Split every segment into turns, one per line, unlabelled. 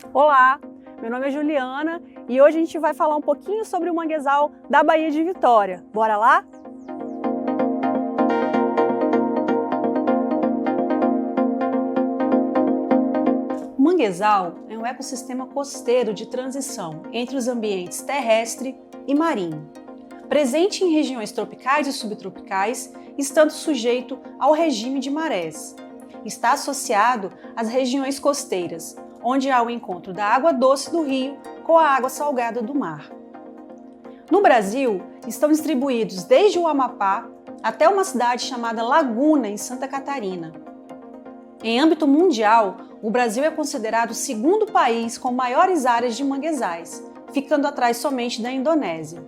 Olá, meu nome é Juliana e hoje a gente vai falar um pouquinho sobre o manguezal da Baía de Vitória. Bora lá? O manguezal é um ecossistema costeiro de transição entre os ambientes terrestre e marinho, presente em regiões tropicais e subtropicais, estando sujeito ao regime de marés. Está associado às regiões costeiras, onde há o encontro da água doce do rio com a água salgada do mar. No Brasil, estão distribuídos desde o Amapá até uma cidade chamada Laguna, em Santa Catarina. Em âmbito mundial, o Brasil é considerado o segundo país com maiores áreas de manguezais, ficando atrás somente da Indonésia.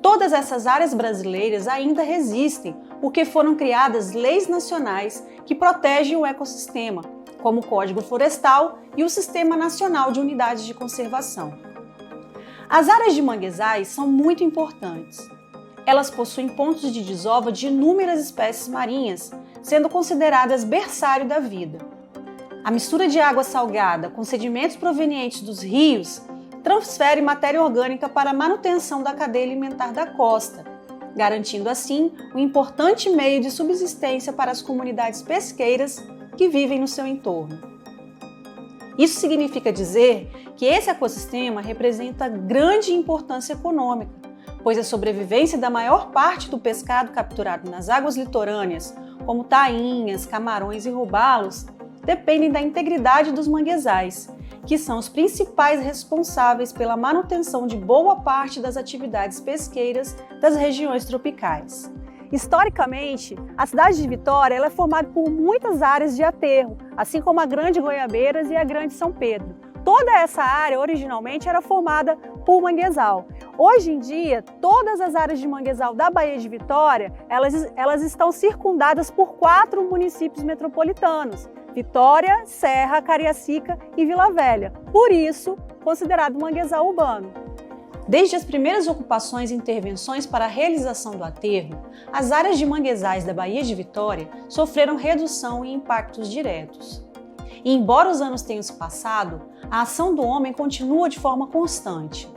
Todas essas áreas brasileiras ainda resistem porque foram criadas leis nacionais que protegem o ecossistema, como o Código Florestal e o Sistema Nacional de Unidades de Conservação. As áreas de manguezais são muito importantes. Elas possuem pontos de desova de inúmeras espécies marinhas, sendo consideradas berçário da vida. A mistura de água salgada com sedimentos provenientes dos rios transfere matéria orgânica para a manutenção da cadeia alimentar da costa, garantindo assim um importante meio de subsistência para as comunidades pesqueiras que vivem no seu entorno. Isso significa dizer que esse ecossistema representa grande importância econômica, pois a sobrevivência da maior parte do pescado capturado nas águas litorâneas, como tainhas, camarões e robalos, dependem da integridade dos manguezais, que são os principais responsáveis pela manutenção de boa parte das atividades pesqueiras das regiões tropicais. Historicamente, a cidade de Vitória é formada por muitas áreas de aterro, assim como a Grande Goiabeiras e a Grande São Pedro. Toda essa área originalmente era formada por manguezal. Hoje em dia, todas as áreas de manguezal da Baía de Vitória, elas estão circundadas por 4 municípios metropolitanos: Vitória, Serra, Cariacica e Vila Velha. Por isso, considerado manguezal urbano. Desde as primeiras ocupações e intervenções para a realização do aterro, as áreas de manguezais da Baía de Vitória sofreram redução e impactos diretos. E embora os anos tenham se passado, a ação do homem continua de forma constante.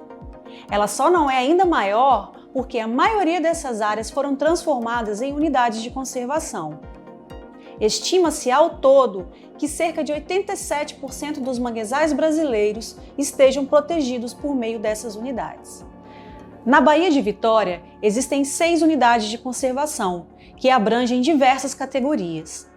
Ela só não é ainda maior porque a maioria dessas áreas foram transformadas em unidades de conservação. Estima-se ao todo que cerca de 87% dos manguezais brasileiros estejam protegidos por meio dessas unidades. Na Baía de Vitória, existem 6 unidades de conservação, que abrangem diversas categorias.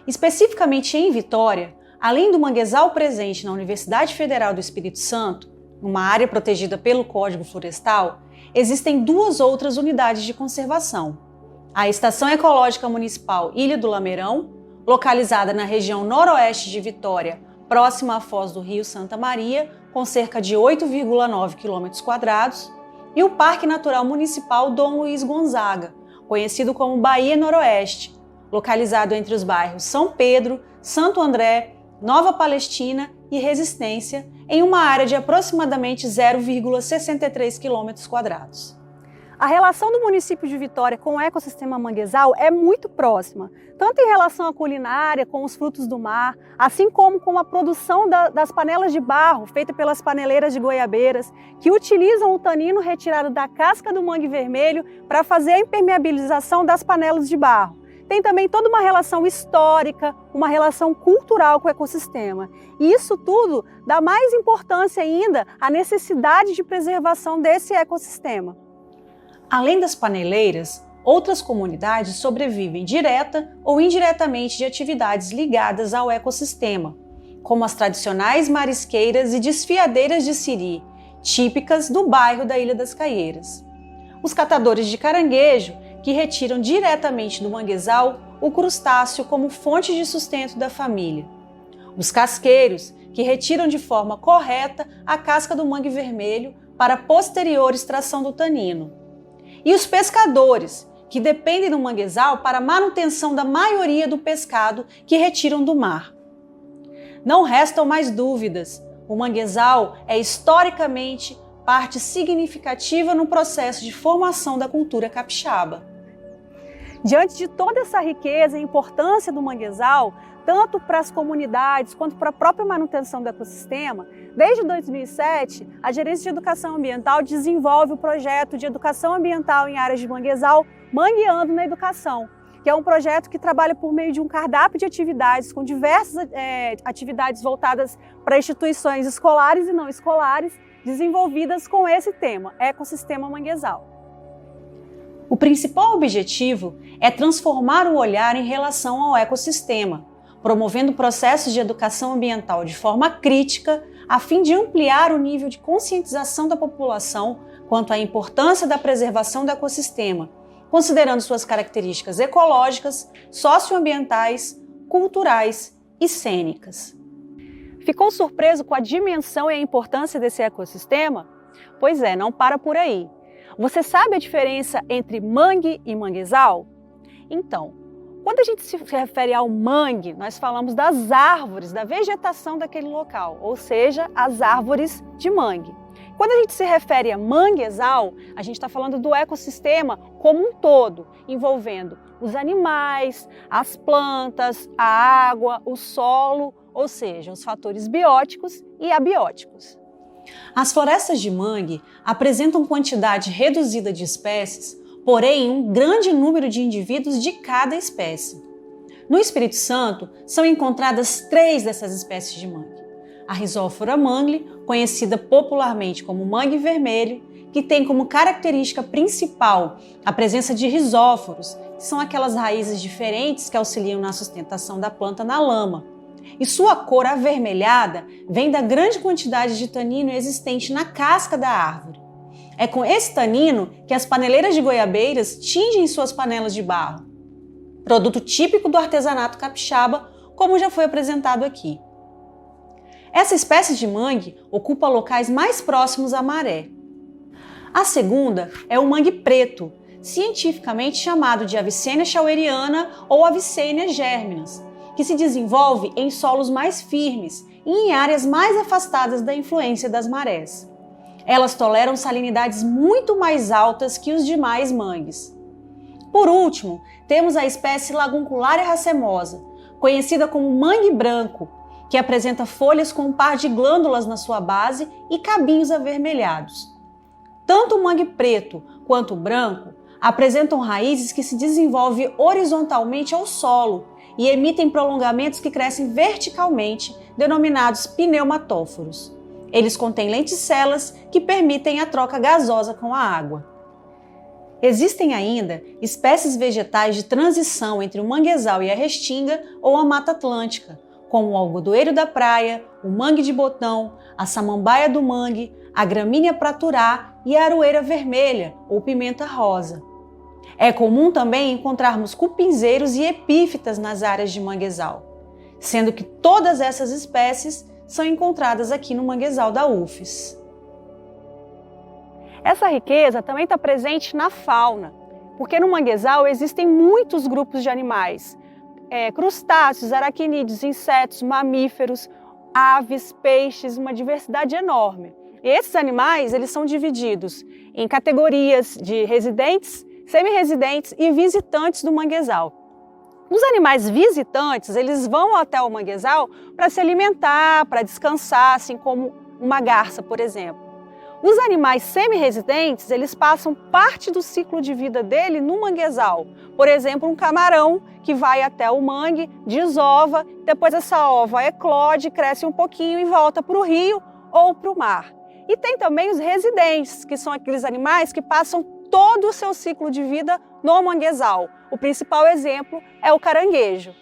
Especificamente em Vitória, além do manguezal presente na Universidade Federal do Espírito Santo, uma área protegida pelo Código Florestal, existem 2 outras unidades de conservação. A Estação Ecológica Municipal Ilha do Lameirão, localizada na região noroeste de Vitória, próxima à foz do Rio Santa Maria, com cerca de 8,9 km², e o Parque Natural Municipal Dom Luiz Gonzaga, conhecido como Baía Noroeste, localizado entre os bairros São Pedro, Santo André, Nova Palestina e Resistência, em uma área de aproximadamente 0,63 km². A relação do município de Vitória com o ecossistema manguezal é muito próxima, tanto em relação à culinária, com os frutos do mar, assim como com a produção das panelas de barro feita pelas paneleiras de Goiabeiras, que utilizam o tanino retirado da casca do mangue vermelho para fazer a impermeabilização das panelas de barro. Tem também toda uma relação histórica, uma relação cultural com o ecossistema. E isso tudo dá mais importância ainda à necessidade de preservação desse ecossistema. Além das paneleiras, outras comunidades sobrevivem direta ou indiretamente de atividades ligadas ao ecossistema, como as tradicionais marisqueiras e desfiadeiras de siri, típicas do bairro da Ilha das Caieiras. Os catadores de caranguejo, que retiram diretamente do manguezal o crustáceo como fonte de sustento da família. Os casqueiros, que retiram de forma correta a casca do mangue vermelho para posterior extração do tanino. E os pescadores, que dependem do manguezal para a manutenção da maioria do pescado que retiram do mar. Não restam mais dúvidas, o manguezal é historicamente parte significativa no processo de formação da cultura capixaba. Diante de toda essa riqueza e importância do manguezal, tanto para as comunidades quanto para a própria manutenção do ecossistema, desde 2007, a Gerência de Educação Ambiental desenvolve o projeto de educação ambiental em áreas de manguezal, Mangueando na Educação, que é um projeto que trabalha por meio de um cardápio de atividades, com diversas atividades voltadas para instituições escolares e não escolares, desenvolvidas com esse tema, ecossistema manguezal. O principal objetivo é transformar o olhar em relação ao ecossistema, promovendo processos de educação ambiental de forma crítica, a fim de ampliar o nível de conscientização da população quanto à importância da preservação do ecossistema, considerando suas características ecológicas, socioambientais, culturais e cênicas. Ficou surpreso com a dimensão e a importância desse ecossistema? Pois é, não para por aí. Você sabe a diferença entre mangue e manguezal? Então, quando a gente se refere ao mangue, nós falamos das árvores, da vegetação daquele local, ou seja, as árvores de mangue. Quando a gente se refere a manguezal, a gente está falando do ecossistema como um todo, envolvendo os animais, as plantas, a água, o solo, ou seja, os fatores bióticos e abióticos. As florestas de mangue apresentam quantidade reduzida de espécies, porém um grande número de indivíduos de cada espécie. No Espírito Santo, são encontradas 3 dessas espécies de mangue. A Rhizophyra mangli, conhecida popularmente como mangue vermelho, que tem como característica principal a presença de rizóforos, que são aquelas raízes diferentes que auxiliam na sustentação da planta na lama. E sua cor avermelhada vem da grande quantidade de tanino existente na casca da árvore. É com esse tanino que as paneleiras de goiabeiras tingem suas panelas de barro, produto típico do artesanato capixaba, como já foi apresentado aqui. Essa espécie de mangue ocupa locais mais próximos à maré. A segunda é o mangue preto, cientificamente chamado de Avicennia schaueriana ou Avicennia germinas, que se desenvolve em solos mais firmes e em áreas mais afastadas da influência das marés. Elas toleram salinidades muito mais altas que os demais mangues. Por último, temos a espécie Laguncularia racemosa, conhecida como mangue branco, que apresenta folhas com um par de glândulas na sua base e cabinhos avermelhados. Tanto o mangue preto quanto o branco apresentam raízes que se desenvolvem horizontalmente ao solo e emitem prolongamentos que crescem verticalmente, denominados pneumatóforos. Eles contêm lenticelas que permitem a troca gasosa com a água. Existem ainda espécies vegetais de transição entre o manguezal e a restinga ou a Mata Atlântica, como o algodoeiro da praia, o mangue de botão, a samambaia do mangue, a gramínea praturá e a aroeira vermelha ou pimenta rosa. É comum também encontrarmos cupinzeiros e epífitas nas áreas de manguezal, sendo que todas essas espécies são encontradas aqui no manguezal da UFES. Essa riqueza também está presente na fauna, porque no manguezal existem muitos grupos de animais, crustáceos, aracnídeos, insetos, mamíferos, aves, peixes, uma diversidade enorme. E esses animais eles são divididos em categorias de residentes, semi-residentes e visitantes do manguezal. Os animais visitantes, eles vão até o manguezal para se alimentar, para descansar, assim como uma garça, por exemplo. Os animais semi-residentes, eles passam parte do ciclo de vida dele no manguezal. Por exemplo, um camarão que vai até o mangue, desova, depois essa ova eclode, cresce um pouquinho e volta para o rio ou para o mar. E tem também os residentes, que são aqueles animais que passam todo o seu ciclo de vida no manguezal. O principal exemplo é o caranguejo.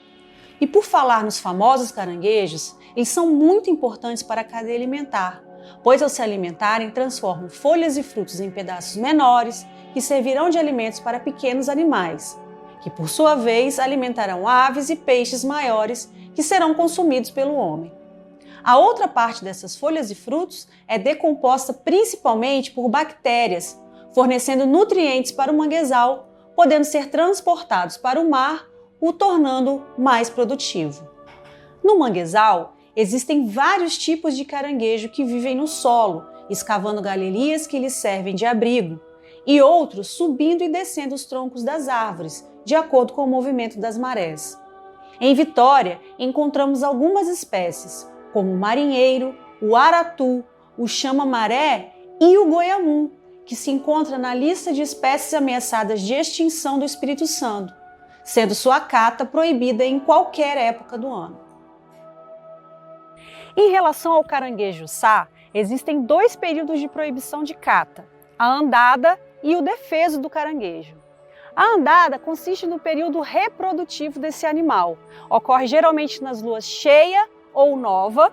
E por falar nos famosos caranguejos, eles são muito importantes para a cadeia alimentar, pois ao se alimentarem transformam folhas e frutos em pedaços menores que servirão de alimentos para pequenos animais, que por sua vez alimentarão aves e peixes maiores que serão consumidos pelo homem. A outra parte dessas folhas e frutos é decomposta principalmente por bactérias, fornecendo nutrientes para o manguezal, podendo ser transportados para o mar, o tornando mais produtivo. No manguezal, existem vários tipos de caranguejo que vivem no solo, escavando galerias que lhes servem de abrigo, e outros subindo e descendo os troncos das árvores, de acordo com o movimento das marés. Em Vitória, encontramos algumas espécies, como o marinheiro, o aratu, o chama-maré e o goiamum, que se encontra na lista de espécies ameaçadas de extinção do Espírito Santo, sendo sua cata proibida em qualquer época do ano. Em relação ao caranguejo-çá, existem 2 períodos de proibição de cata, a andada e o defeso do caranguejo. A andada consiste no período reprodutivo desse animal. Ocorre geralmente nas luas cheia ou nova,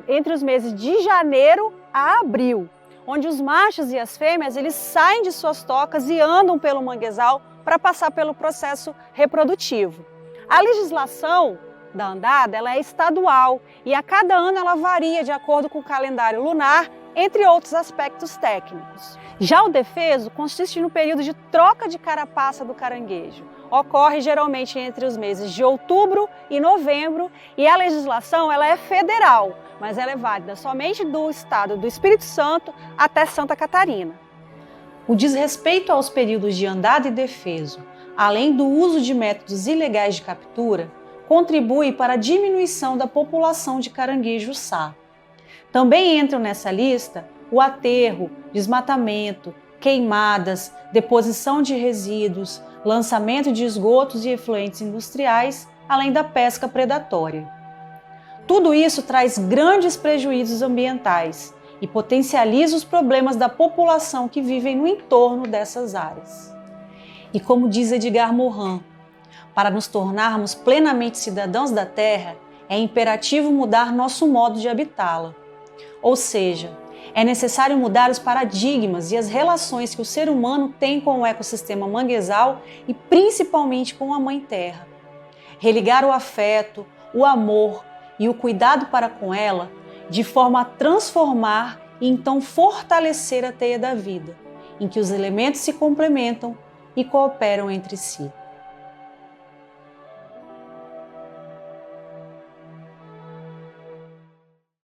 entre os meses de janeiro a abril, onde os machos e as fêmeas eles saem de suas tocas e andam pelo manguezal para passar pelo processo reprodutivo. A legislação da andada ela é estadual e a cada ano ela varia de acordo com o calendário lunar, entre outros aspectos técnicos. Já o defeso consiste no período de troca de carapaça do caranguejo. Ocorre geralmente entre os meses de outubro e novembro e a legislação ela é federal, mas ela é válida somente do estado do Espírito Santo até Santa Catarina. O desrespeito aos períodos de andada e defeso, além do uso de métodos ilegais de captura, contribui para a diminuição da população de caranguejo-çá. Também entram nessa lista o aterro, desmatamento, queimadas, deposição de resíduos, lançamento de esgotos e efluentes industriais, além da pesca predatória. Tudo isso traz grandes prejuízos ambientais e potencializa os problemas da população que vivem no entorno dessas áreas. E como diz Edgar Morin, para nos tornarmos plenamente cidadãos da Terra, é imperativo mudar nosso modo de habitá-la. Ou seja, é necessário mudar os paradigmas e as relações que o ser humano tem com o ecossistema manguezal e principalmente com a Mãe Terra. Religar o afeto, o amor e o cuidado para com ela, de forma a transformar e então fortalecer a teia da vida, em que os elementos se complementam e cooperam entre si.